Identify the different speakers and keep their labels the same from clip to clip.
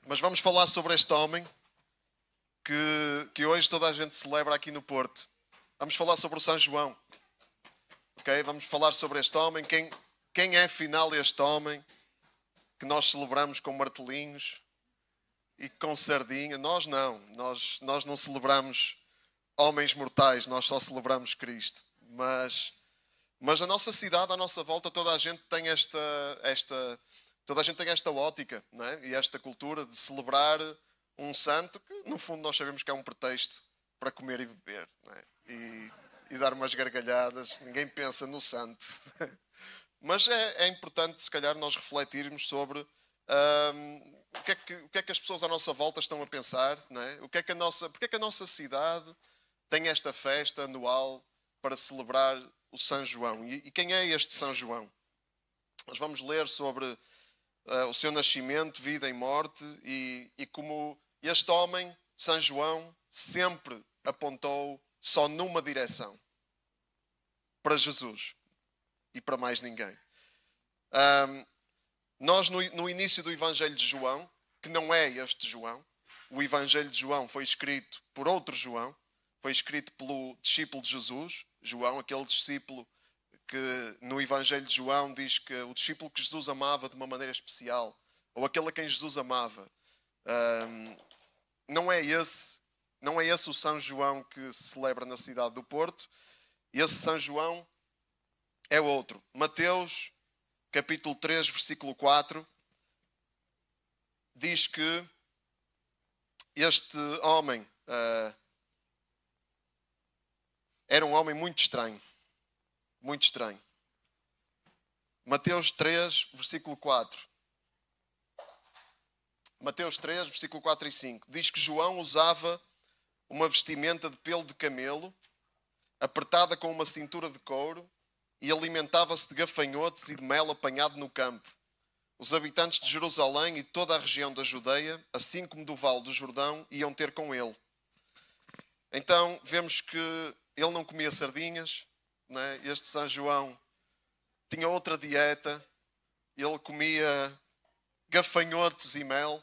Speaker 1: Mas vamos falar sobre este homem que hoje toda a gente celebra aqui no Porto. Vamos falar sobre o São João. Ok? Vamos falar sobre este homem. Quem é afinal este homem que nós celebramos com martelinhos e com sardinha? Nós não. Nós não celebramos homens mortais. Nós só celebramos Cristo. Mas na nossa cidade, à nossa volta, toda a gente tem toda a gente tem esta ótica, não é? E esta cultura de celebrar um santo que, no fundo, nós sabemos que é um pretexto para comer e beber, não é? E dar umas gargalhadas. Ninguém pensa no santo. Mas é importante, se calhar, nós refletirmos sobre o que é que as pessoas à nossa volta estão a pensar, não é? Porque é que a nossa cidade tem esta festa anual para celebrar o São João. E quem é este São João? Nós vamos ler sobre o seu nascimento, vida e morte e como este homem, São João, sempre apontou só numa direção. Para Jesus. E para mais ninguém. Nós, no início do Evangelho de João, que não é este João, o Evangelho de João foi escrito por outro João, foi escrito pelo discípulo de Jesus, João, aquele discípulo que no Evangelho de João diz que o discípulo que Jesus amava de uma maneira especial, ou aquele a quem Jesus amava, não é esse o São João que se celebra na cidade do Porto. Esse São João é outro. Mateus, capítulo 3, versículo 4, diz que este homem era um homem muito estranho. Muito estranho. Mateus 3, versículo 4. Mateus 3, versículo 4 e 5. Diz que João usava uma vestimenta de pelo de camelo, apertada com uma cintura de couro, e alimentava-se de gafanhotos e de mel apanhado no campo. Os habitantes de Jerusalém e de toda a região da Judeia, assim como do Vale do Jordão, iam ter com ele. Então, vemos que ele não comia sardinhas, né? Este São João tinha outra dieta, ele comia gafanhotos e mel.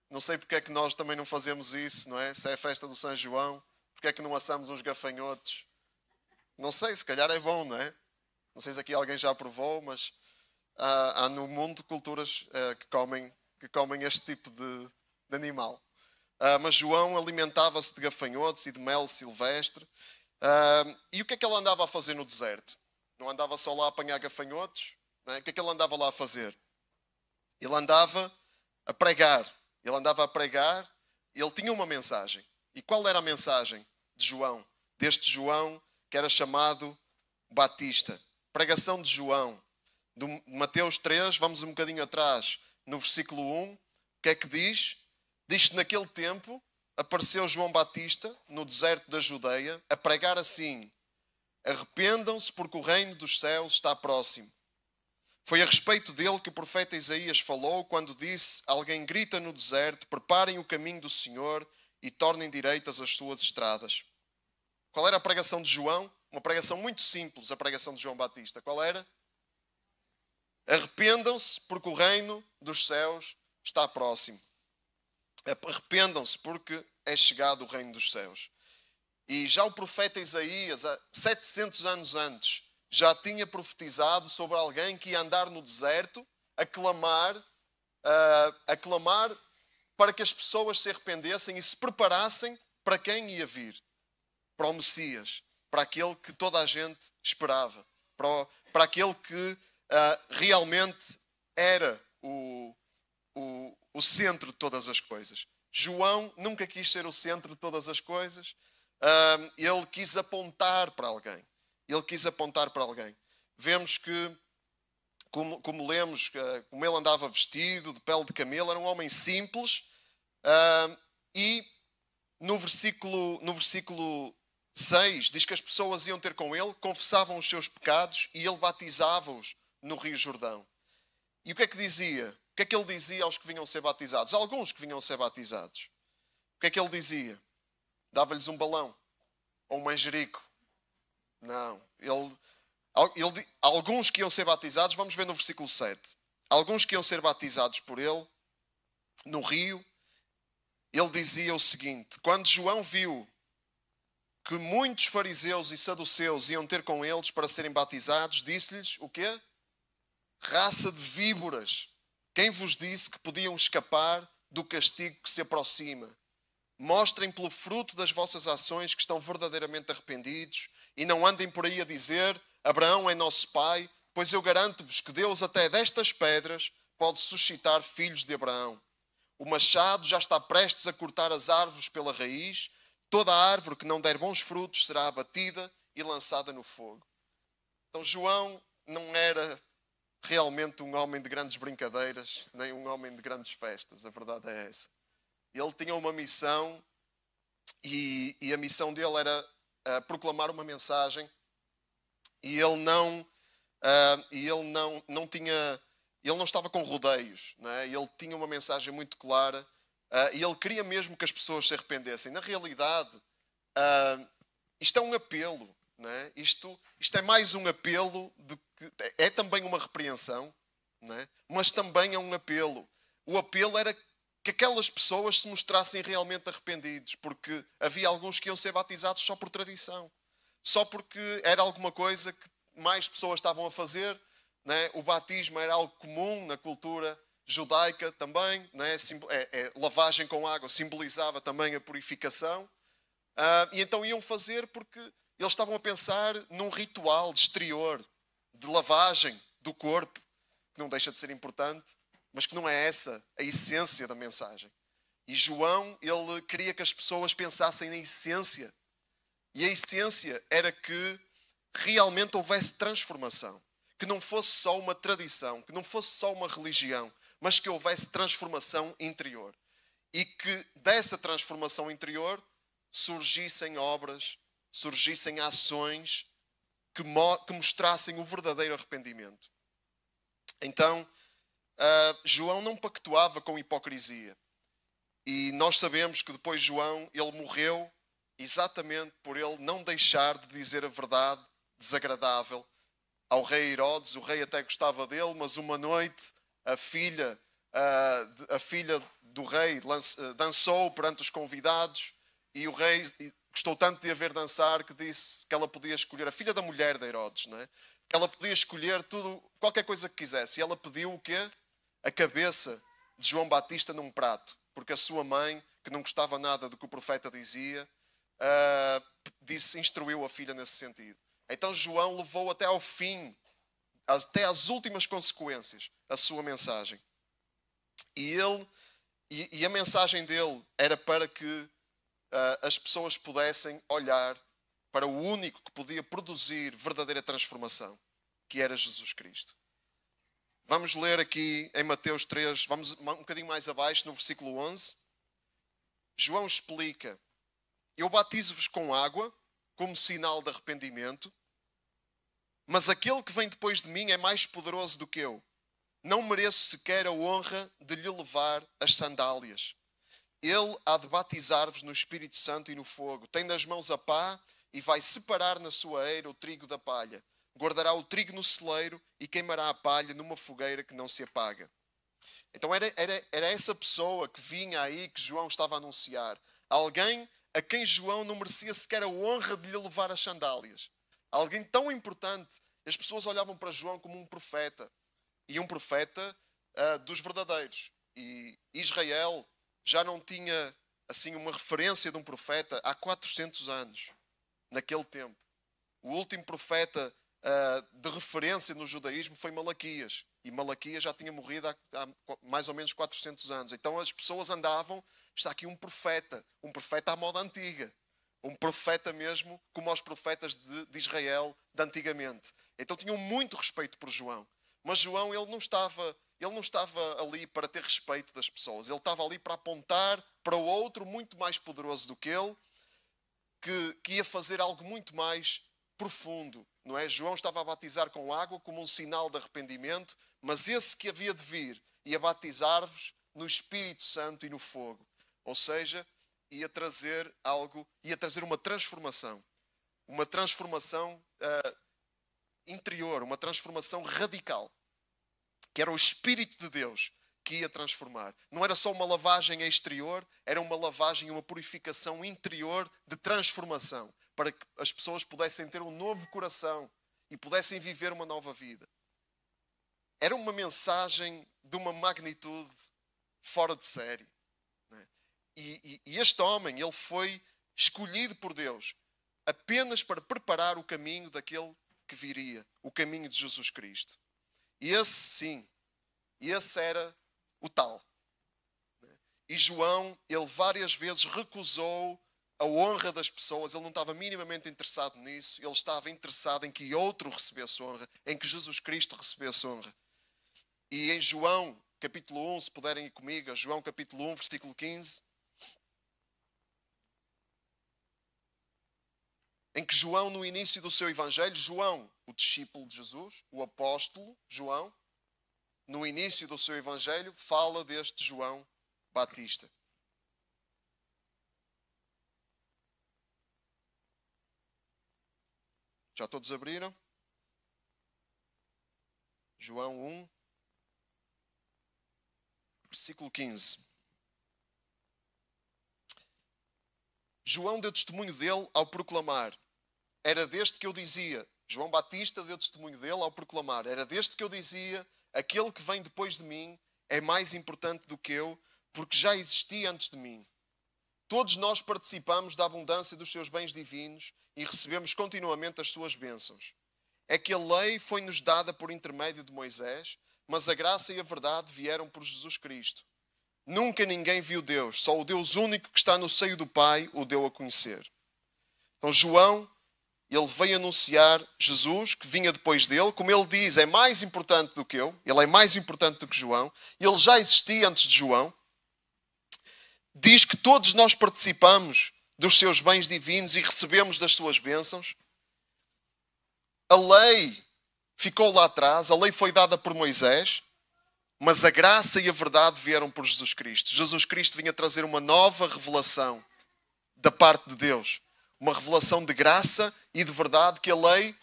Speaker 1: Não sei porque é que nós também não fazemos isso, não é? Se é a festa do São João, porque é que não assamos uns gafanhotos? Não sei, se calhar é bom, não é? Não sei se aqui alguém já provou, mas há no mundo culturas que comem este tipo de animal. Mas João alimentava-se de gafanhotos e de mel silvestre. E o que é que ele andava a fazer no deserto? Não andava só lá a apanhar gafanhotos? Não é? O que é que ele andava lá a fazer? Ele andava a pregar. Ele andava a pregar e ele tinha uma mensagem. E qual era a mensagem de João? Deste João que era chamado Batista. Pregação de João. Do Mateus 3, vamos um bocadinho atrás, no versículo 1. O que é que diz? Diz que naquele tempo apareceu João Batista no deserto da Judeia a pregar assim: arrependam-se porque o reino dos céus está próximo. Foi a respeito dele que o profeta Isaías falou quando disse: alguém grita no deserto, preparem o caminho do Senhor e tornem direitas as suas estradas. Qual era a pregação de João? Uma pregação muito simples, a pregação de João Batista. Qual era? Arrependam-se porque o reino dos céus está próximo. Arrependam-se porque é chegado o reino dos céus. E já o profeta Isaías, 700 anos antes, já tinha profetizado sobre alguém que ia andar no deserto a clamar para que as pessoas se arrependessem e se preparassem para quem ia vir. Para o Messias, para aquele que toda a gente esperava, para aquele que realmente era o centro de todas as coisas. João nunca quis ser o centro de todas as coisas. Ele quis apontar para alguém. Vemos que, como lemos, como ele andava vestido de pele de camelo, era um homem simples. E no versículo 6 diz que as pessoas iam ter com ele, confessavam os seus pecados e ele batizava-os no Rio Jordão. E o que é que dizia? O que é que ele dizia aos que vinham ser batizados? Alguns que vinham ser batizados. O que é que ele dizia? Dava-lhes um balão ou um manjerico? Não. Alguns que iam ser batizados, vamos ver no versículo 7. Alguns que iam ser batizados por ele no rio, ele dizia o seguinte: quando João viu que muitos fariseus e saduceus iam ter com eles para serem batizados, disse-lhes o quê? Raça de víboras, quem vos disse que podiam escapar do castigo que se aproxima? Mostrem pelo fruto das vossas ações que estão verdadeiramente arrependidos e não andem por aí a dizer: Abraão é nosso pai, pois eu garanto-vos que Deus até destas pedras pode suscitar filhos de Abraão. O machado já está prestes a cortar as árvores pela raiz. Toda a árvore que não der bons frutos será abatida e lançada no fogo. Então João não era realmente um homem de grandes brincadeiras, nem um homem de grandes festas. A verdade é essa. Ele tinha uma missão e a missão dele era proclamar uma mensagem e ele não estava com rodeios, não é? Ele tinha uma mensagem muito clara e ele queria mesmo que as pessoas se arrependessem. Na realidade, isto é um apelo, não é? Isto é mais um apelo, é também uma repreensão, não é? Mas também é um apelo. O apelo era que aquelas pessoas se mostrassem realmente arrependidos, porque havia alguns que iam ser batizados só por tradição, só porque era alguma coisa que mais pessoas estavam a fazer, não é? O batismo era algo comum na cultura judaica também, não é? Lavagem com água simbolizava também a purificação, e então iam fazer porque eles estavam a pensar num ritual exterior de lavagem do corpo, que não deixa de ser importante, mas que não é essa a essência da mensagem. E João, ele queria que as pessoas pensassem na essência. E a essência era que realmente houvesse transformação. Que não fosse só uma tradição, que não fosse só uma religião, mas que houvesse transformação interior. E que dessa transformação interior surgissem obras, surgissem ações que mostrassem o verdadeiro arrependimento. Então, João não pactuava com hipocrisia. E nós sabemos que depois João, ele morreu exatamente por ele não deixar de dizer a verdade desagradável ao rei Herodes. O rei até gostava dele, mas uma noite a filha do rei dançou perante os convidados e o rei gostou tanto de a ver dançar que disse que ela podia escolher, a filha da mulher de Herodes, não é? Que ela podia escolher tudo, qualquer coisa que quisesse. E ela pediu o quê? A cabeça de João Batista num prato, porque a sua mãe, que não gostava nada do que o profeta dizia, instruiu a filha nesse sentido. Então João levou até ao fim, até às últimas consequências, a sua mensagem. E a mensagem dele era para que as pessoas pudessem olhar para o único que podia produzir verdadeira transformação, que era Jesus Cristo. Vamos ler aqui em Mateus 3, vamos um bocadinho mais abaixo, no versículo 11. João explica: eu batizo-vos com água, como sinal de arrependimento, mas aquele que vem depois de mim é mais poderoso do que eu. Não mereço sequer a honra de lhe levar as sandálias. Ele há de batizar-vos no Espírito Santo e no fogo. Tem nas mãos a pá e vai separar na sua eira o trigo da palha. Guardará o trigo no celeiro e queimará a palha numa fogueira que não se apaga. Então era essa pessoa que vinha aí, que João estava a anunciar. Alguém a quem João não merecia sequer a honra de lhe levar as sandálias. Alguém tão importante. As pessoas olhavam para João como um profeta. E um profeta dos verdadeiros. E Israel já não tinha assim uma referência de um profeta há 400 anos. Naquele tempo. O último profeta de referência no judaísmo foi Malaquias. E Malaquias já tinha morrido há mais ou menos 400 anos. Então as pessoas andavam, está aqui um profeta à moda antiga. Um profeta mesmo, como os profetas de Israel de antigamente. Então tinham muito respeito por João. Mas João, ele não estava ali para ter respeito das pessoas. Ele estava ali para apontar para o outro muito mais poderoso do que ele, que ia fazer algo muito mais profundo, não é? João estava a batizar com água como um sinal de arrependimento, mas esse que havia de vir ia batizar-vos no Espírito Santo e no fogo. Ou seja, ia trazer uma transformação interior, uma transformação radical, que era o Espírito de Deus que ia transformar. Não era só uma lavagem exterior, era uma lavagem e uma purificação interior de transformação, para que as pessoas pudessem ter um novo coração e pudessem viver uma nova vida. Era uma mensagem de uma magnitude fora de série. E este homem, ele foi escolhido por Deus apenas para preparar o caminho daquele que viria, o caminho de Jesus Cristo. E esse, sim, esse era o tal. E João, ele várias vezes recusou a honra das pessoas. Ele não estava minimamente interessado nisso. Ele estava interessado em que outro recebesse honra, em que Jesus Cristo recebesse honra. E em João, capítulo 1, se puderem ir comigo, João capítulo 1, versículo 15, em que João, no início do seu evangelho, João, o discípulo de Jesus, o apóstolo João, no início do seu evangelho, fala deste João Batista. Já todos abriram? João 1, versículo 15. João deu testemunho dele ao proclamar: era deste que eu dizia. João Batista deu testemunho dele ao proclamar: era deste que eu dizia, aquele que vem depois de mim é mais importante do que eu, porque já existia antes de mim. Todos nós participamos da abundância dos seus bens divinos e recebemos continuamente as suas bênçãos. É que a lei foi-nos dada por intermédio de Moisés, mas a graça e a verdade vieram por Jesus Cristo. Nunca ninguém viu Deus, só o Deus único que está no seio do Pai o deu a conhecer. Então João, ele veio anunciar Jesus, que vinha depois dele. Como ele diz, é mais importante do que eu. Ele é mais importante do que João. Ele já existia antes de João. Diz que todos nós participamos dos seus bens divinos e recebemos das suas bênçãos. A lei ficou lá atrás, a lei foi dada por Moisés, mas a graça e a verdade vieram por Jesus Cristo. Jesus Cristo vinha trazer uma nova revelação da parte de Deus. Uma revelação de graça e de verdade que a lei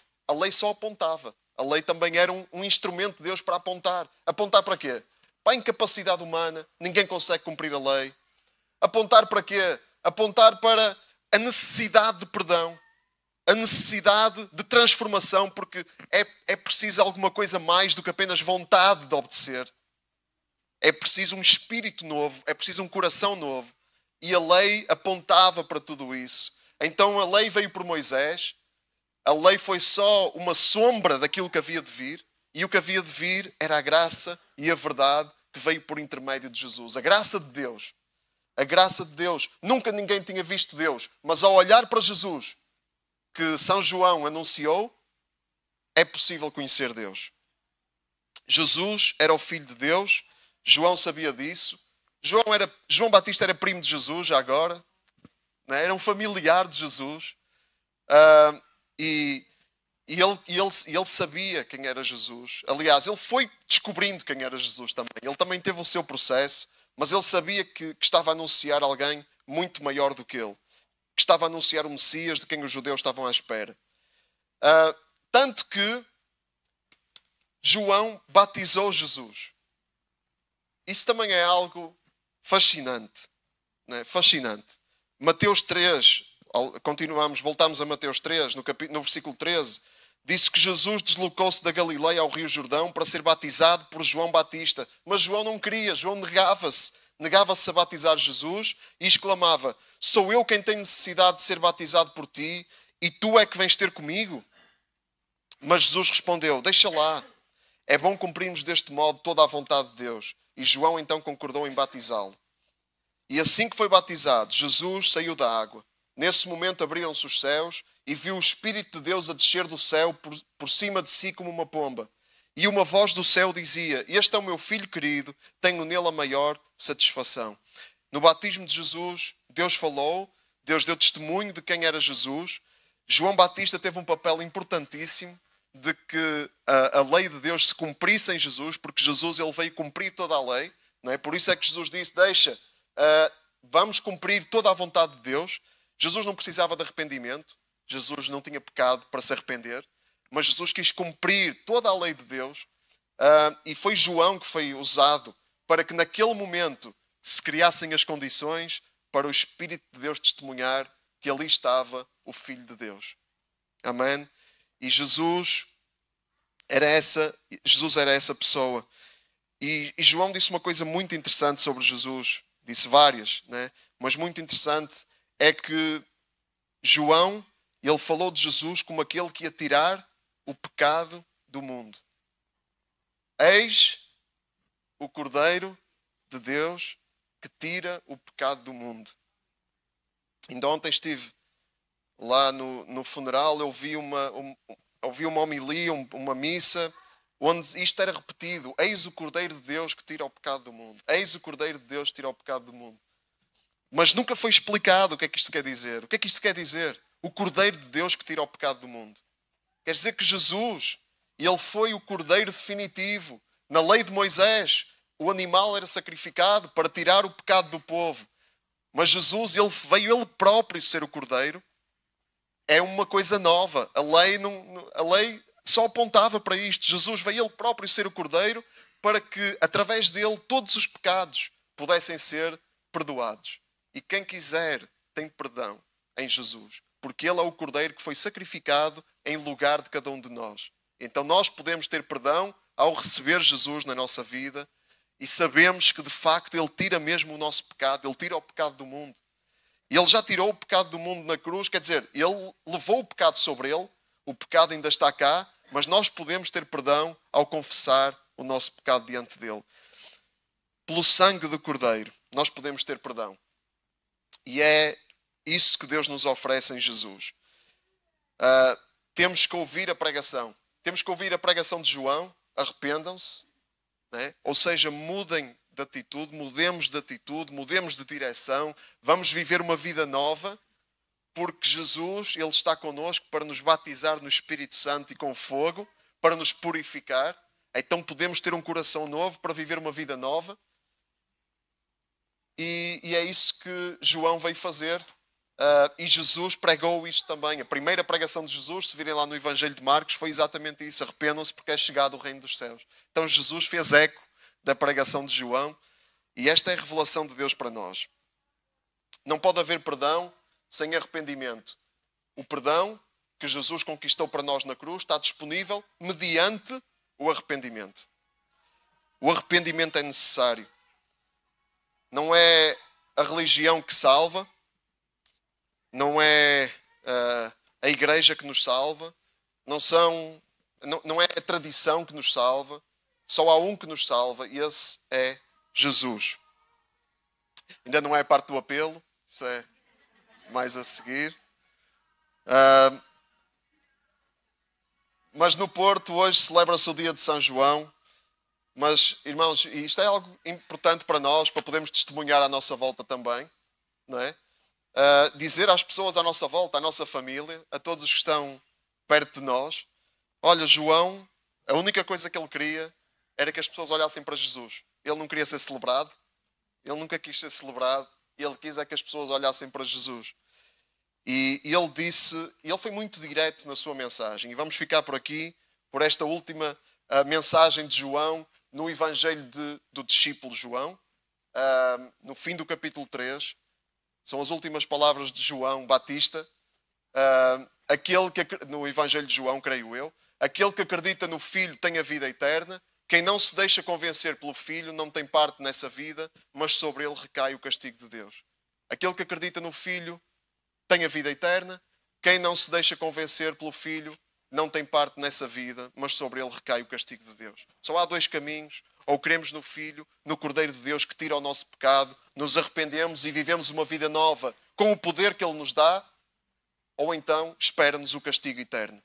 Speaker 1: só apontava. A lei também era um instrumento de Deus para apontar. Apontar para quê? Para a incapacidade humana, ninguém consegue cumprir a lei. Apontar para quê? Apontar para a necessidade de perdão, a necessidade de transformação, porque é preciso alguma coisa mais do que apenas vontade de obedecer. É preciso um espírito novo, é preciso um coração novo. E a lei apontava para tudo isso. Então a lei veio por Moisés, a lei foi só uma sombra daquilo que havia de vir, e o que havia de vir era a graça e a verdade que veio por intermédio de Jesus. A graça de Deus. A graça de Deus. Nunca ninguém tinha visto Deus, mas ao olhar para Jesus, que São João anunciou, é possível conhecer Deus. Jesus era o Filho de Deus, João sabia disso. João Batista era primo de Jesus, já agora. Era um familiar de Jesus. E ele sabia quem era Jesus. Aliás, ele foi descobrindo quem era Jesus também. Ele também teve o seu processo, mas ele sabia que estava a anunciar alguém muito maior do que ele. Que estava a anunciar o Messias de quem os judeus estavam à espera. Tanto que João batizou Jesus. Isso também é algo fascinante. Não é? Fascinante. Mateus 3, voltamos a Mateus 3, no versículo 13, disse que Jesus deslocou-se da Galileia ao Rio Jordão para ser batizado por João Batista. Mas João não queria, João negava-se a batizar Jesus e exclamava: sou eu quem tenho necessidade de ser batizado por ti e tu é que vens ter comigo? Mas Jesus respondeu: deixa lá, é bom cumprirmos deste modo toda a vontade de Deus. E João então concordou em batizá-lo. E assim que foi batizado, Jesus saiu da água. Nesse momento abriram-se os céus e viu o Espírito de Deus a descer do céu por cima de si como uma pomba. E uma voz do céu dizia: este é o meu filho querido, tenho nele a maior satisfação. No batismo de Jesus, Deus falou, Deus deu testemunho de quem era Jesus. João Batista teve um papel importantíssimo de que a lei de Deus se cumprisse em Jesus, porque Jesus ele veio cumprir toda a lei. Não é? Por isso é que Jesus disse: vamos cumprir toda a vontade de Deus. Jesus não precisava de arrependimento. Jesus não tinha pecado para se arrepender. Mas Jesus quis cumprir toda a lei de Deus. E foi João que foi usado para que naquele momento se criassem as condições para o Espírito de Deus testemunhar que ali estava o Filho de Deus. Amém? E Jesus era essa pessoa. E João disse uma coisa muito interessante sobre Jesus. Disse várias, né? Mas muito interessante é que João, ele falou de Jesus como aquele que ia tirar o pecado do mundo. Eis o Cordeiro de Deus que tira o pecado do mundo. Ainda ontem estive lá no funeral, eu vi uma homilia, uma missa, onde isto era repetido. Eis o Cordeiro de Deus que tira o pecado do mundo. Eis o Cordeiro de Deus que tira o pecado do mundo. Mas nunca foi explicado o que é que isto quer dizer. O que é que isto quer dizer? O Cordeiro de Deus que tira o pecado do mundo. Quer dizer que Jesus, ele foi o Cordeiro definitivo. Na lei de Moisés, o animal era sacrificado para tirar o pecado do povo. Mas Jesus, ele veio ele próprio ser o Cordeiro. É uma coisa nova. A lei só apontava para isto. Jesus veio ele próprio ser o Cordeiro para que, através dele, todos os pecados pudessem ser perdoados. E quem quiser tem perdão em Jesus. Porque ele é o Cordeiro que foi sacrificado em lugar de cada um de nós. Então nós podemos ter perdão ao receber Jesus na nossa vida e sabemos que de facto ele tira mesmo o nosso pecado, ele tira o pecado do mundo. E ele já tirou o pecado do mundo na cruz, quer dizer, ele levou o pecado sobre ele, o pecado ainda está cá, mas nós podemos ter perdão ao confessar o nosso pecado diante dele. Pelo sangue do Cordeiro, nós podemos ter perdão. E é isso que Deus nos oferece em Jesus. Temos que ouvir a pregação. Temos que ouvir a pregação de João, arrependam-se, né? Ou seja, mudem de atitude, mudemos de direção, vamos viver uma vida nova, porque Jesus, ele está connosco para nos batizar no Espírito Santo e com fogo, para nos purificar. Então podemos ter um coração novo para viver uma vida nova. E é isso que João veio fazer. E Jesus pregou isto também. A primeira pregação de Jesus, se virem lá no Evangelho de Marcos, foi exatamente isso. Arrependam-se porque é chegado o reino dos céus. Então Jesus fez eco da pregação de João. E esta é a revelação de Deus para nós. Não pode haver perdão sem arrependimento. O perdão que Jesus conquistou para nós na cruz está disponível mediante o arrependimento. O arrependimento é necessário. Não é a religião que salva. Não é a igreja que nos salva. Não é a tradição que nos salva. Só há um que nos salva e esse é Jesus. Ainda não é a parte do apelo. Isso é mais a seguir. Mas no Porto hoje celebra-se o dia de São João. Mas, irmãos, isto é algo importante para nós, para podermos testemunhar à nossa volta também. Não é? Dizer às pessoas à nossa volta, à nossa família, a todos os que estão perto de nós, olha, João, a única coisa que ele queria era que as pessoas olhassem para Jesus. Ele não queria ser celebrado, ele nunca quis ser celebrado, ele quis é que as pessoas olhassem para Jesus. E ele disse, ele foi muito direto na sua mensagem, e vamos ficar por aqui, por esta última mensagem de João, no Evangelho do discípulo João, no fim do capítulo 3, são as últimas palavras de João Batista, no Evangelho de João, creio eu, aquele que acredita no Filho tem a vida eterna, quem não se deixa convencer pelo Filho não tem parte nessa vida, mas sobre ele recai o castigo de Deus. Aquele que acredita no Filho tem a vida eterna, quem não se deixa convencer pelo Filho não tem parte nessa vida, mas sobre ele recai o castigo de Deus. Só há dois caminhos. Ou cremos no Filho, no Cordeiro de Deus que tira o nosso pecado, nos arrependemos e vivemos uma vida nova com o poder que Ele nos dá, ou então espera-nos o castigo eterno.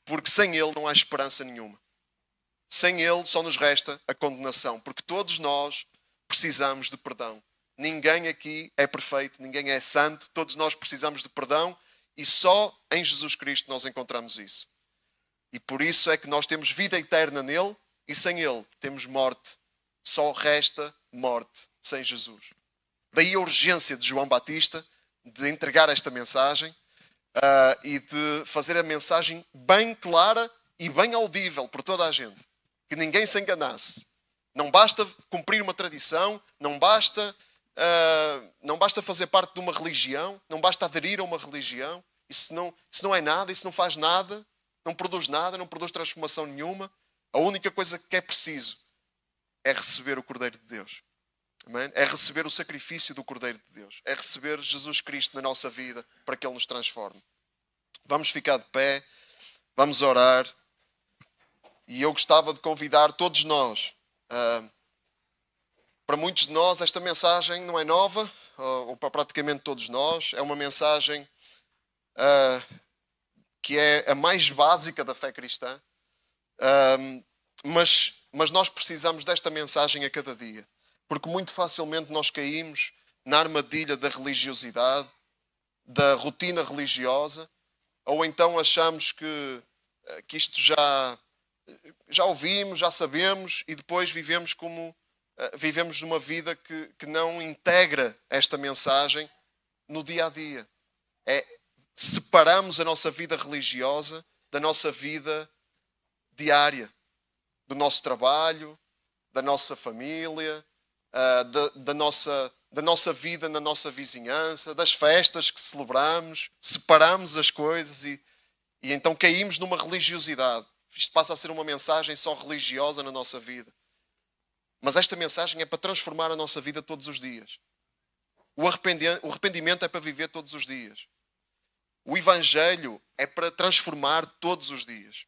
Speaker 1: Porque sem Ele não há esperança nenhuma. Sem Ele só nos resta a condenação, porque todos nós precisamos de perdão. Ninguém aqui é perfeito, ninguém é santo, todos nós precisamos de perdão e só em Jesus Cristo nós encontramos isso. E por isso é que nós temos vida eterna nele, e sem Ele temos morte. Só resta morte sem Jesus. Daí a urgência de João Batista de entregar esta mensagem e de fazer a mensagem bem clara e bem audível por toda a gente. Que ninguém se enganasse. Não basta cumprir uma tradição, não basta fazer parte de uma religião, não basta aderir a uma religião. Isso não é nada, isso não faz nada, não produz nada, não produz transformação nenhuma. A única coisa que é preciso é receber o Cordeiro de Deus. Amém? É receber o sacrifício do Cordeiro de Deus. É receber Jesus Cristo na nossa vida para que Ele nos transforme. Vamos ficar de pé, vamos orar. E eu gostava de convidar todos nós. Para muitos de nós esta mensagem não é nova, ou para praticamente todos nós. É uma mensagem que é a mais básica da fé cristã. Mas nós precisamos desta mensagem a cada dia. Porque muito facilmente nós caímos na armadilha da religiosidade, da rotina religiosa, ou então achamos que isto já ouvimos, já sabemos, e depois vivemos numa vida que não integra esta mensagem no dia a dia. Separamos a nossa vida religiosa da nossa vida diária, do nosso trabalho, da nossa família, da nossa vida na nossa vizinhança, das festas que celebramos, separamos as coisas e então caímos numa religiosidade. Isto passa a ser uma mensagem só religiosa na nossa vida. Mas esta mensagem é para transformar a nossa vida todos os dias. O arrependimento é para viver todos os dias. O Evangelho é para transformar todos os dias.